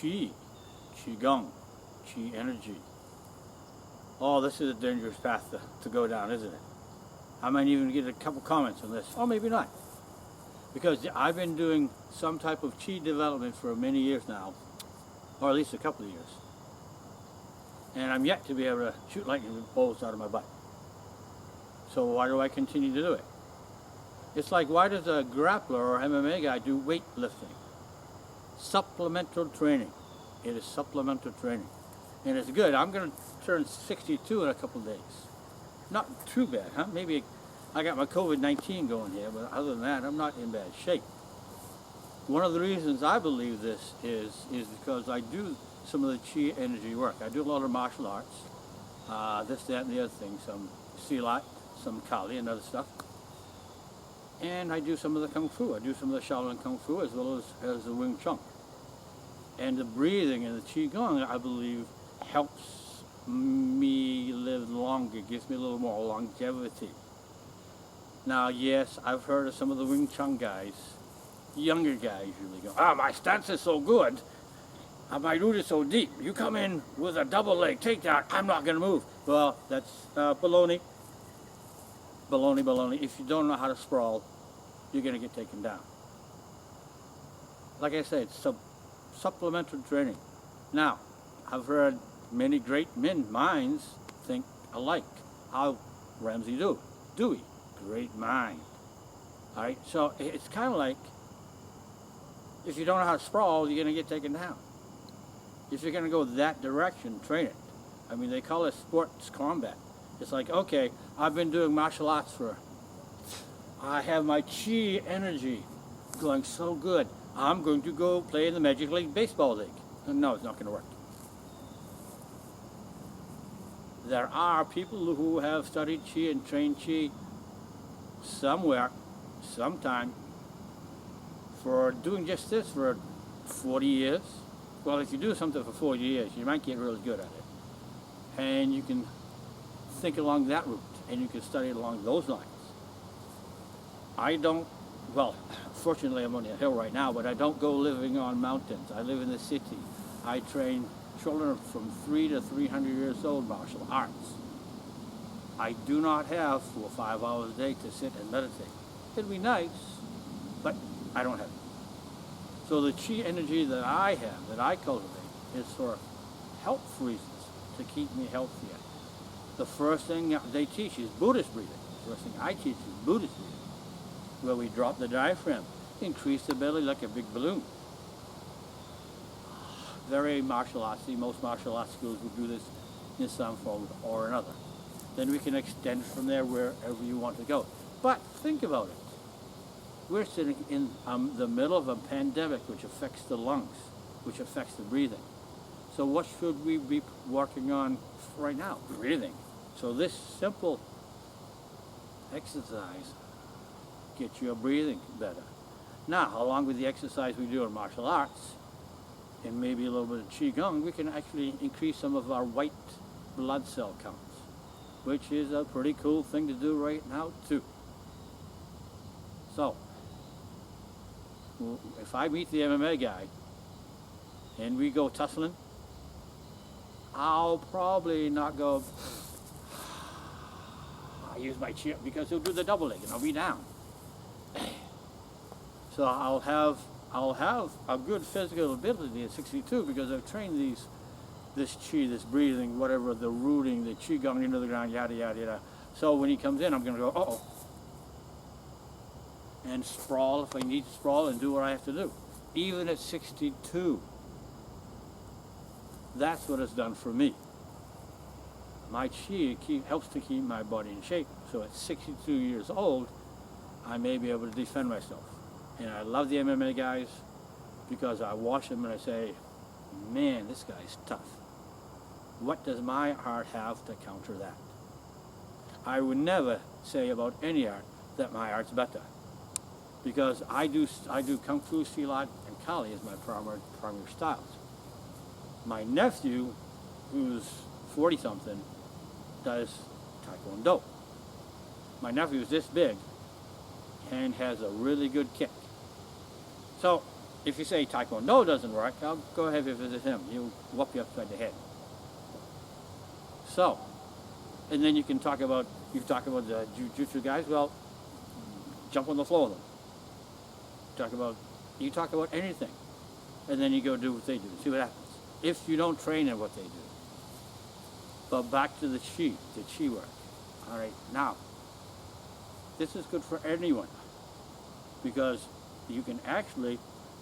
Qi, Qigong, Qi energy. Oh, this is a dangerous path to go down, isn't it? I might even get a couple comments on this, or maybe not. Because I've been doing some type of Qi development for many years now, or at least a couple of years. And I'm yet to be able to shoot lightning bolts out of my butt. So why do I continue to do it? It's like, why does a grappler or MMA guy do weightlifting? Supplemental training. It is supplemental training. And it's good. I'm going to turn 62 in a couple of days. Not too bad, huh? Maybe I got my COVID-19 going here, but other than that, I'm not in bad shape. One of the reasons I believe this is because I do some of the Qi energy work. I do a lot of martial arts, this, that, and the other thing, some Silat, some Kali, and other stuff. And I do some of the Kung Fu. I do some of the Shaolin Kung Fu as well as the Wing Chun. And the breathing and the Qigong, I believe, helps me live longer, gives me a little more longevity. Now, yes, I've heard of some of the Wing Chun guys, younger guys usually go, my stance is so good, my root is so deep, you come in with a double leg takedown, I'm not going to move. Well, that's baloney. Baloney, baloney. If you don't know how to sprawl, you're going to get taken down. Like I said, it's supplemental training. Now, I've heard many great minds think alike. How Ramsey Dewey, great mind. All right, so it's kind of like, if you don't know how to sprawl, you're going to get taken down. If you're going to go that direction, train it. I mean, they call it sports combat. It's like, okay, I've been doing martial arts I have my Qi energy going so good. I'm going to go play in the Major League Baseball League. No, it's not going to work. There are people who have studied Qi and trained Qi somewhere, sometime, for doing just this for 40 years. Well, if you do something for 40 years, you might get really good at it. And you can think along that route, and you can study along those lines. I don't, well, fortunately I'm on a hill right now, but I don't go living on mountains. I live in the city. I train children from 3 to 300 years old martial arts. I do not have 4 or 5 hours a day to sit and meditate. It'd be nice, but I don't have it. So the Qi energy that I have, that I cultivate, is for health reasons, to keep me healthier. The first thing they teach is Buddhist breathing. The first thing I teach is Buddhist breathing, where we drop the diaphragm, increase the belly like a big balloon. Very martial artsy. Most martial arts schools would do this in some form or another. Then we can extend from there wherever you want to go. But think about it. We're sitting in the middle of a pandemic which affects the lungs, which affects the breathing. So what should we be working on right now? Breathing. So this simple exercise gets your breathing better. Now, along with the exercise we do in martial arts, and maybe a little bit of Qigong, we can actually increase some of our white blood cell counts, which is a pretty cool thing to do right now too. So, if I meet the MMA guy and we go tussling, I'll probably not go, I use my chin, because he'll do the double leg and I'll be down. So I'll have a good physical ability at 62 because I've trained this Qi, this breathing, whatever, the rooting, the Qigong into the ground, yada, yada, yada. So when he comes in, I'm going to go, uh-oh. And sprawl if I need to sprawl and do what I have to do. Even at 62. That's what it's done for me. My Qi helps to keep my body in shape. So at 62 years old, I may be able to defend myself. And I love the MMA guys because I watch them and I say, man, this guy's tough. What does my art have to counter that? I would never say about any art that my art's better, because I do Kung Fu, Silat, and Kali as my primary styles. My nephew, who's 40-something, does Taekwondo. My nephew is this big and has a really good kick. So if you say Taekwondo doesn't work, I'll go ahead and visit him. He'll whoop you upside the head. So, and then you talk about the jiu-jitsu guys, well, jump on the floor with them. You talk about anything. And then you go do what they do, see what happens. If you don't train in what they do. But back to the chi work. All right, now, this is good for anyone because you can actually,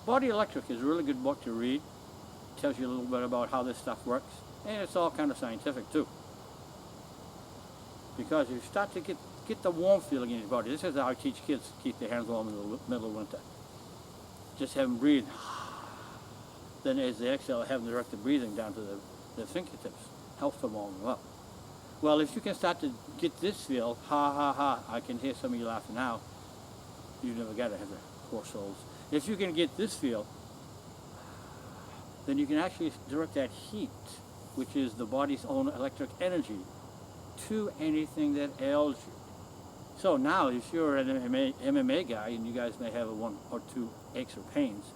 Body Electric is a really good book to read. It tells you a little bit about how this stuff works, and it's all kind of scientific too. Because you start to get the warm feeling in your body. This is how I teach kids to keep their hands warm in the middle of winter. Just have them breathe. Then as they exhale, have them direct the breathing down to the fingertips. Helps them warm them up. Well, if you can start to get this feel, ha ha ha, I can hear some of you laughing now. You never got to have the poor souls. If you can get this feel, then you can actually direct that heat, which is the body's own electric energy, to anything that ails you. So now, if you're an MMA guy and you guys may have one or two aches or pains,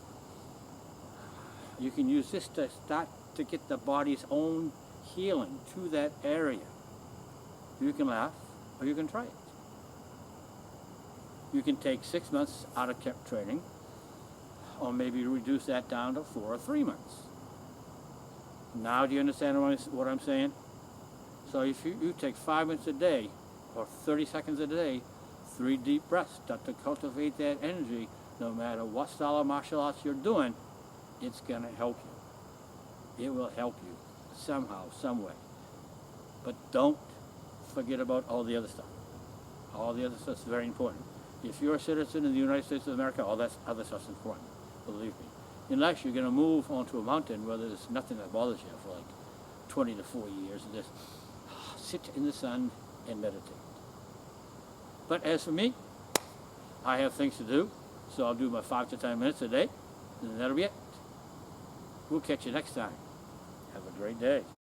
you can use this to start to get the body's own healing to that area. You can laugh or you can try it. You can take 6 months out of training, or maybe reduce that down to 4 or 3 months. Now do you understand what I'm saying? So if you take 5 minutes a day or 30 seconds a day, 3 deep breaths, start to cultivate that energy, no matter what style of martial arts you're doing, it's going to help you. It will help you somehow, some way. But don't forget about all the other stuff. All the other stuff is very important. If you're a citizen in the United States of America, all that other stuff's important, believe me. Unless you're going to move onto a mountain where there's nothing that bothers you for like 20 to 40 years and just sit in the sun and meditate. But as for me, I have things to do, so I'll do my 5 to 10 minutes a day, and that'll be it. We'll catch you next time. Have a great day.